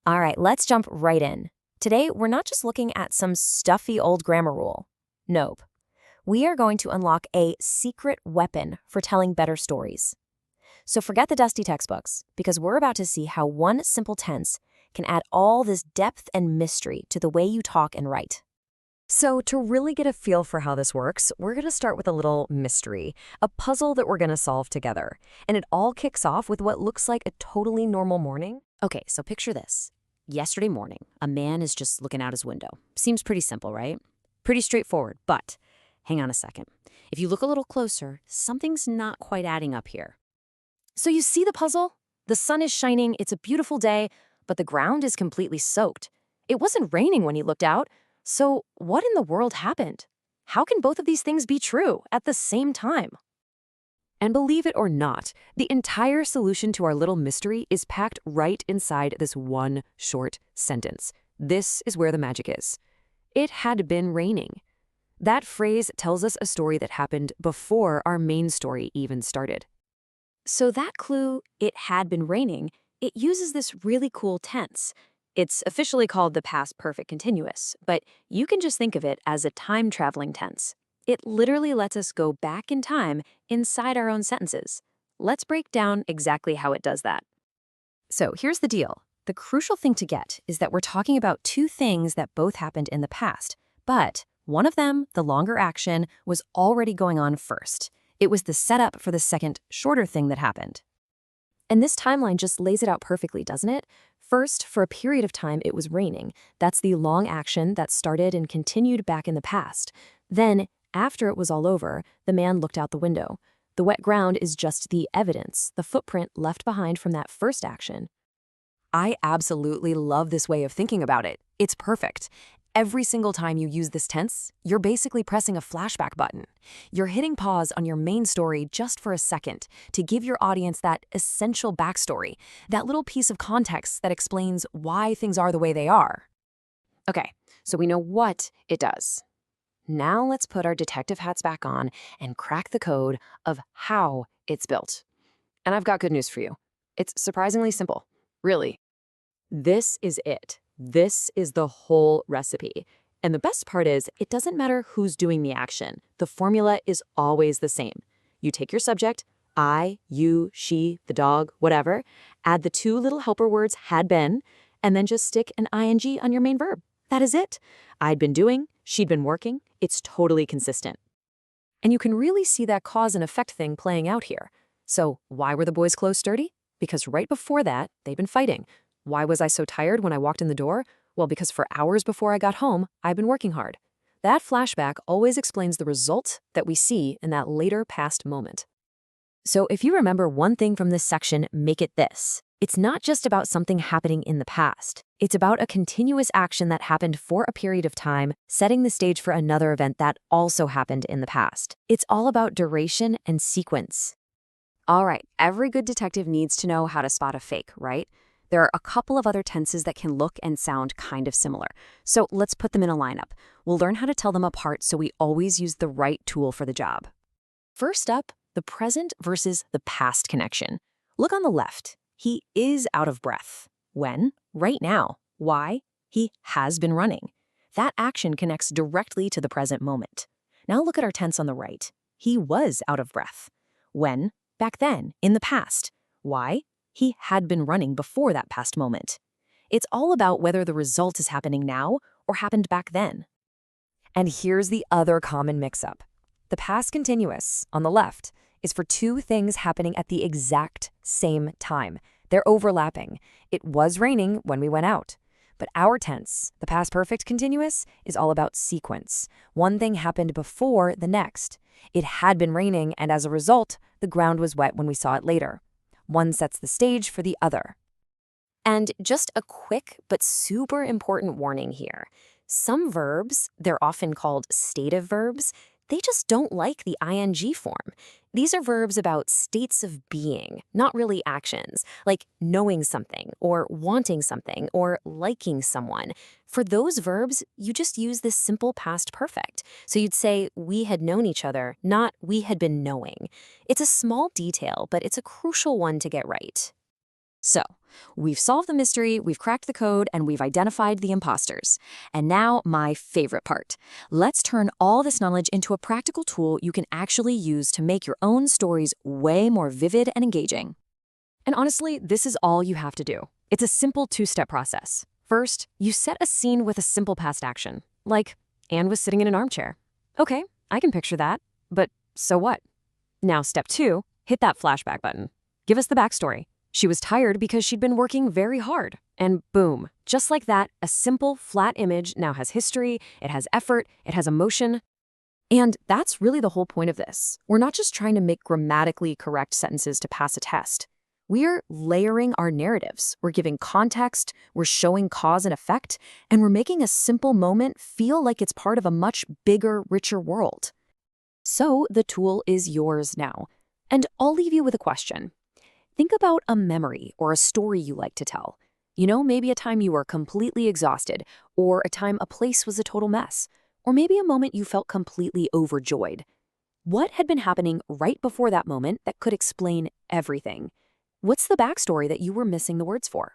All right, let's jump right in. Today, we're not just looking at some stuffy old grammar rule. Nope. We are going to unlock a secret weapon for telling better stories. So forget the dusty textbooks, because we're about to see how one simple tense can add all this depth and mystery to the way you talk and write. So to really get a feel for how this works, we're going to start with a little mystery, a puzzle that we're going to solve together. And it all kicks off with what looks like a totally normal morning. Okay, so picture this. Yesterday morning, a man is just looking out his window. Seems pretty simple, right? Pretty straightforward, but hang on a second. If you look a little closer, something's not quite adding up here. So you see the puzzle? The sun is shining, it's a beautiful day, but the ground is completely soaked. It wasn't raining when he looked out. So what in the world happened? How can both of these things be true at the same time? And believe it or not, the entire solution to our little mystery is packed right inside this one short sentence. This is where the magic is. It had been raining. That phrase tells us a story that happened before our main story even started. So that clue, it had been raining, it uses this really cool tense. It's officially called the past perfect continuous, but you can just think of it as a time-traveling tense. It literally lets us go back in time inside our own sentences. Let's break down exactly how it does that. So here's the deal. The crucial thing to get is that we're talking about two things that both happened in the past, but one of them, the longer action, was already going on first. It was the setup for the second, shorter thing that happened. And this timeline just lays it out perfectly, doesn't it? First, for a period of time, it was raining. That's the long action that started and continued back in the past. Then, after it was all over, the man looked out the window. The wet ground is just the evidence, the footprint left behind from that first action. I absolutely love this way of thinking about it. It's perfect. Every single time you use this tense, you're basically pressing a flashback button. You're hitting pause on your main story just for a second to give your audience that essential backstory, that little piece of context that explains why things are the way they are. Okay, so we know what it does. Now let's put our detective hats back on and crack the code of how it's built. And I've got good news for you. It's surprisingly simple. Really. This is it. This is the whole recipe. And the best part is, it doesn't matter who's doing the action. The formula is always the same. You take your subject, I, you, she, the dog, whatever, add the two little helper words had been, and then just stick an ing on your main verb. That is it. I'd been doing, she'd been working. It's totally consistent. And you can really see that cause and effect thing playing out here. So why were the boys' clothes dirty? Because right before that, they'd been fighting. Why was I so tired when I walked in the door? Well, because for hours before I got home, I'd been working hard. That flashback always explains the result that we see in that later past moment. So if you remember one thing from this section, make it this. It's not just about something happening in the past. It's about a continuous action that happened for a period of time, setting the stage for another event that also happened in the past. It's all about duration and sequence. All right, every good detective needs to know how to spot a fake, right? There are a couple of other tenses that can look and sound kind of similar. So let's put them in a lineup. We'll learn how to tell them apart so we always use the right tool for the job. First up, the present versus the past connection. Look on the left. He is out of breath. When? Right now. Why? He has been running. That action connects directly to the present moment. Now look at our tense on the right. He was out of breath. When? Back then, in the past. Why? He had been running before that past moment. It's all about whether the result is happening now or happened back then. And here's the other common mix-up. The past continuous, on the left, is for two things happening at the exact same time. They're overlapping. It was raining when we went out. But our tense, the past perfect continuous, is all about sequence. One thing happened before the next. It had been raining, and as a result, the ground was wet when we saw it later. One sets the stage for the other. And just a quick but super important warning here. Some verbs, they're often called stative verbs, they just don't like the ing form. These are verbs about states of being, not really actions, like knowing something or wanting something or liking someone. For those verbs, you just use this simple past perfect. So you'd say, we had known each other, not we had been knowing. It's a small detail, but it's a crucial one to get right. So, We've solved the mystery, we've cracked the code, and we've identified the imposters. And now, my favorite part. Let's turn all this knowledge into a practical tool you can actually use to make your own stories way more vivid and engaging. And honestly, this is all you have to do. It's a simple two-step process. First, you set a scene with a simple past action, like Anne was sitting in an armchair. Okay, I can picture that, but so what? Now, step 2, hit that flashback button. Give us the backstory. She was tired because she'd been working very hard. And boom, just like that, a simple, flat image now has history, it has effort, it has emotion. And that's really the whole point of this. We're not just trying to make grammatically correct sentences to pass a test. We're layering our narratives. We're giving context, we're showing cause and effect, and we're making a simple moment feel like it's part of a much bigger, richer world. So the tool is yours now. And I'll leave you with a question. Think about a memory or a story you like to tell. You know, maybe a time you were completely exhausted, or a time a place was a total mess, or maybe a moment you felt completely overjoyed. What had been happening right before that moment that could explain everything? What's the backstory that you were missing the words for?